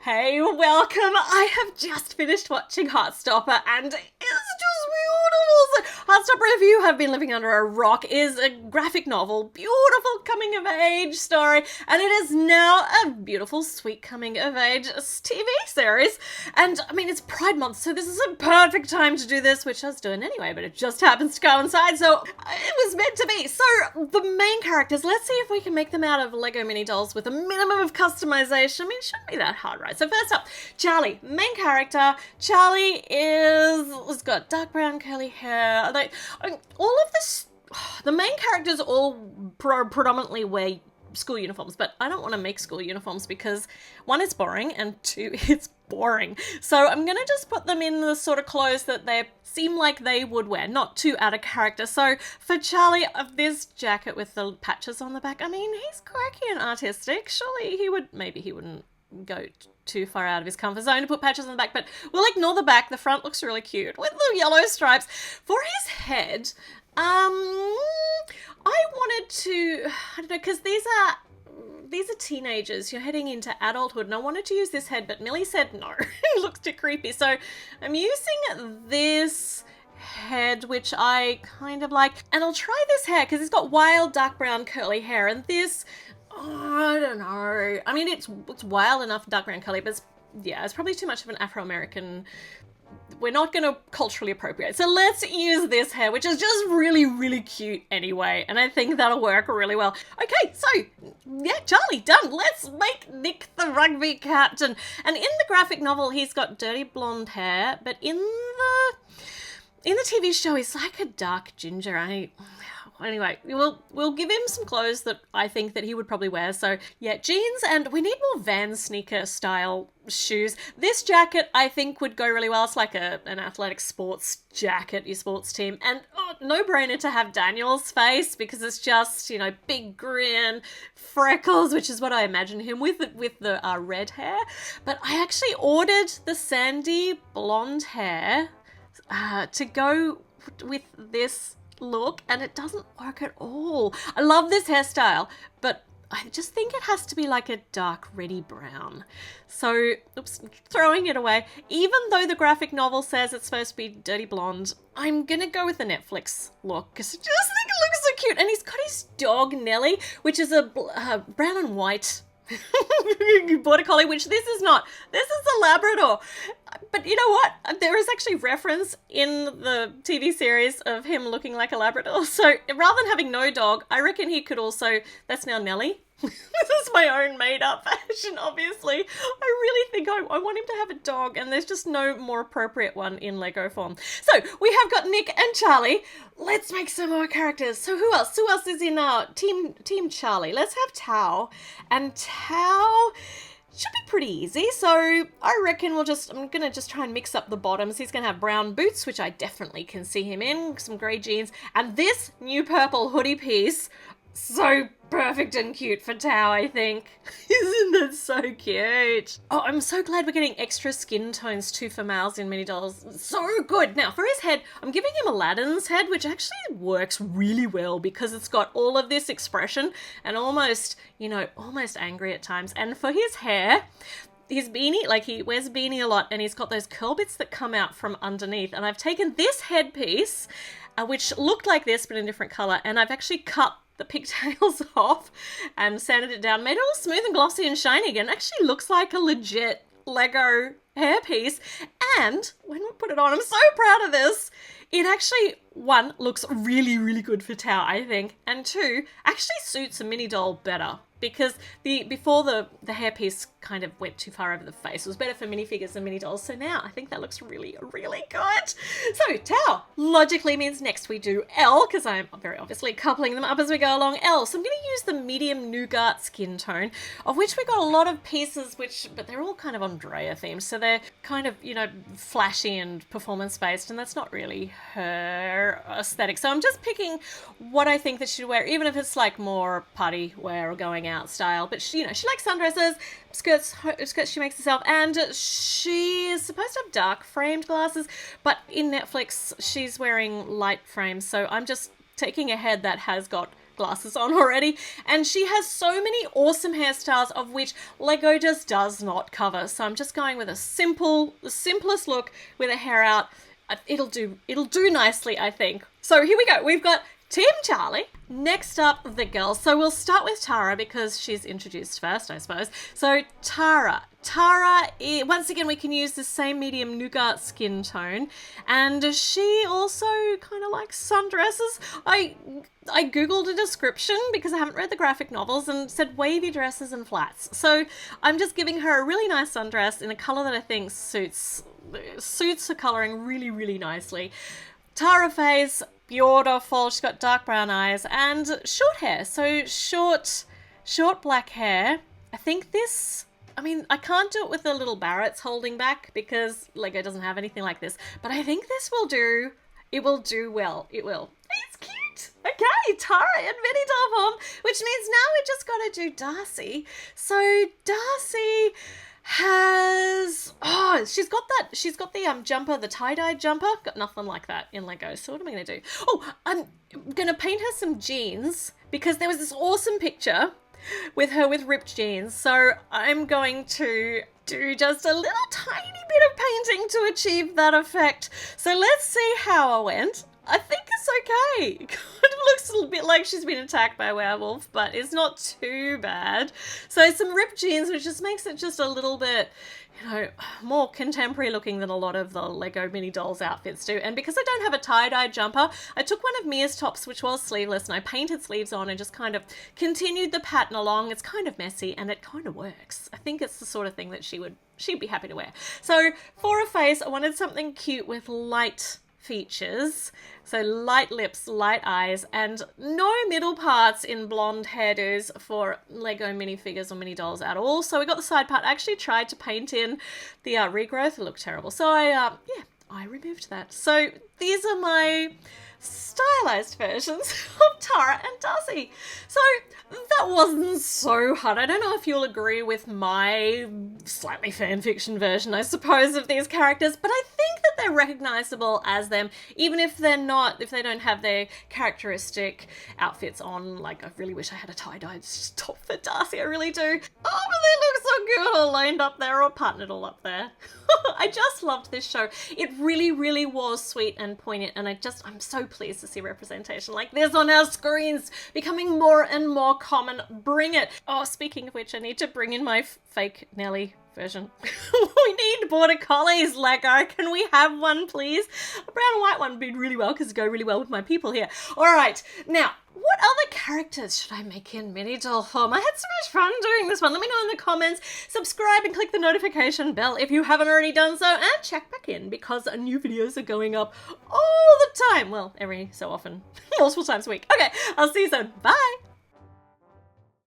Hey, welcome! I have just finished watching Heartstopper and it's just beautiful! So, Heartstopper, if you have been living under a rock, is a graphic novel, beautiful coming-of-age story, and it is now a beautiful, sweet coming-of-age TV series. And, I mean, it's Pride Month, so this is a perfect time to do this, which I was doing anyway, but it just happens to coincide, so it was meant to be. So, the main characters, let's see if we can make them out of Lego mini dolls with a minimum of customization. I mean, it shouldn't be that hard, right? So first up, Charlie, main character. Charlie has got dark brown curly hair. All of this, the main characters all predominantly wear school uniforms, but I don't want to make school uniforms because one, it's boring, and two, it's boring. So I'm gonna just put them in the sort of clothes that they seem like they would wear, not too out of character. So for Charlie, of this jacket with the patches on the back, I mean, he's quirky and artistic. Surely maybe he wouldn't go too far out of his comfort zone to put patches on the back, but we'll ignore the back. The front looks really cute with the yellow stripes. For his head, I wanted to, I don't know, because these are teenagers, you're heading into adulthood, and I wanted to use this head, but Millie said no. It looks too creepy, so I'm using this head, which I kind of like, and I'll try this hair because it's got wild dark brown curly hair, and this, I don't know. I mean, it's wild enough dark brown curly, but it's probably too much of an Afro-American. We're not going to culturally appropriate. So let's use this hair, which is just really, really cute anyway. And I think that'll work really well. Okay, so, yeah, Charlie, done. Let's make Nick the rugby captain. And in the graphic novel, he's got dirty blonde hair. But in the TV show, he's like a dark ginger. Anyway, we'll give him some clothes that I think that he would probably wear. So yeah, jeans, and we need more Vans sneaker style shoes. This jacket I think would go really well. It's like an athletic sports jacket, your sports team. And no brainer to have Daniel's face because it's just, big grin, freckles, which is what I imagine him with the red hair. But I actually ordered the sandy blonde hair to go with this look, and it doesn't work at all. I love this hairstyle, but I just think it has to be like a dark reddy brown. So, throwing it away. Even though the graphic novel says it's supposed to be dirty blonde, I'm gonna go with the Netflix look because I just think it looks so cute. And he's got his dog Nellie, which is a brown and white border collie, which this is not. This is a Labrador. But you know what? There is actually reference in the TV series of him looking like a Labrador. So rather than having no dog, I reckon he could also, that's now Nellie. This is my own made-up version, obviously. I really think I want him to have a dog, and there's just no more appropriate one in Lego form. So, we have got Nick and Charlie. Let's make some more characters. So, who else? Who else is in our Team Charlie? Let's have Tao. And Tao should be pretty easy. So, I reckon I'm going to just try and mix up the bottoms. He's going to have brown boots, which I definitely can see him in. Some grey jeans. And this new purple hoodie piece, so perfect and cute for Tao, I think. Isn't that so cute? Oh, I'm so glad we're getting extra skin tones too for males in mini dolls. So good. Now, for his head, I'm giving him Aladdin's head, which actually works really well because it's got all of this expression and almost angry at times. And for his hair, his beanie, like he wears a beanie a lot, and he's got those curl bits that come out from underneath. And I've taken this headpiece, which looked like this but in a different colour, and I've actually cut the pigtails off and sanded it down, made it all smooth and glossy and shiny again. It actually looks like a legit Lego hairpiece. And when we put it on, I'm so proud of this. It actually, one, looks really, really good for Tao, I think. And two, actually suits a mini doll better. Because before the hairpiece kind of went too far over the face. It was better for minifigures than mini dolls. So now I think that looks really, really good. So Tao logically means next we do Elle, because I'm very obviously coupling them up as we go along. Elle. So I'm going to use the medium nougat skin tone, of which we got a lot of pieces, but they're all kind of Andrea themed. So they're kind of, flashy and performance based, and that's not really her aesthetic. So I'm just picking what I think that she'd wear, even if it's like more party wear or going out style. But she likes sundresses, skirts she makes herself, and she is supposed to have dark framed glasses, but in Netflix she's wearing light frames. So I'm just taking a head that has got glasses on already, and she has so many awesome hairstyles of which Lego just does not cover. So I'm just going with the simplest look with her hair out. It'll do nicely, I think. So here we go. We've got Team Charlie. Next up, the girls. So we'll start with Tara because she's introduced first, I suppose. So Tara, once again, we can use the same medium nougat skin tone, and she also kind of likes sundresses. I googled a description because I haven't read the graphic novels and said wavy dresses and flats. So I'm just giving her a really nice sundress in a color that I think suits her coloring really, really nicely. Tara face, beautiful. She's got dark brown eyes and short hair. So short black hair. I think this, I can't do it with the little barrettes holding back because Lego doesn't have anything like this, but I think this will do. It will do well. It will. It's cute. Okay, Tara in mini-doll form, which means now we just got to do Darcy. So Darcy has, she's got the jumper, the tie-dye jumper. Got nothing like that in Lego. So what am I going to do? Oh, I'm going to paint her some jeans because there was this awesome picture with her with ripped jeans. So I'm going to do just a little tiny bit of painting to achieve that effect. So let's see how I went. I think it's okay. It kind of looks a little bit like she's been attacked by a werewolf, but it's not too bad. So some ripped jeans, which just makes it just a little bit, more contemporary looking than a lot of the Lego mini dolls outfits do. And because I don't have a tie-dye jumper, I took one of Mia's tops, which was sleeveless, and I painted sleeves on and just kind of continued the pattern along. It's kind of messy and it kind of works. I think it's the sort of thing that she'd be happy to wear. So for a face, I wanted something cute with light features. So light lips, light eyes, and no middle parts in blonde hairdos for Lego minifigures or mini dolls at all. So we got the side part. I actually tried to paint in the regrowth. It looked terrible. So I removed that. So these are my stylized versions of Tara and Darcy. So that wasn't so hard. I don't know if you'll agree with my slightly fanfiction version, I suppose, of these characters, but I think that they're recognizable as them, even if they don't have their characteristic outfits on. Like, I really wish I had a tie-dye top for Darcy, I really do. Oh, but they look so good all lined up there or partnered all up there. I just loved this show. It really, really was sweet and poignant, and I'm so pleased to see representation like this on our screens becoming more and more common. Bring it. Oh, speaking of which, I need to bring in my fake Nelly version. We need border collies, Lego. Can we have one, please? A brown and white one would be really well because it go really well with my people here. All right, now, what other characters should I make in mini doll form? I had so much fun doing this one. Let me know in the comments. Subscribe and click the notification bell if you haven't already done so, and check back in because new videos are going up all the time. Well, every so often, multiple times a week. Okay, I'll see you soon. Bye.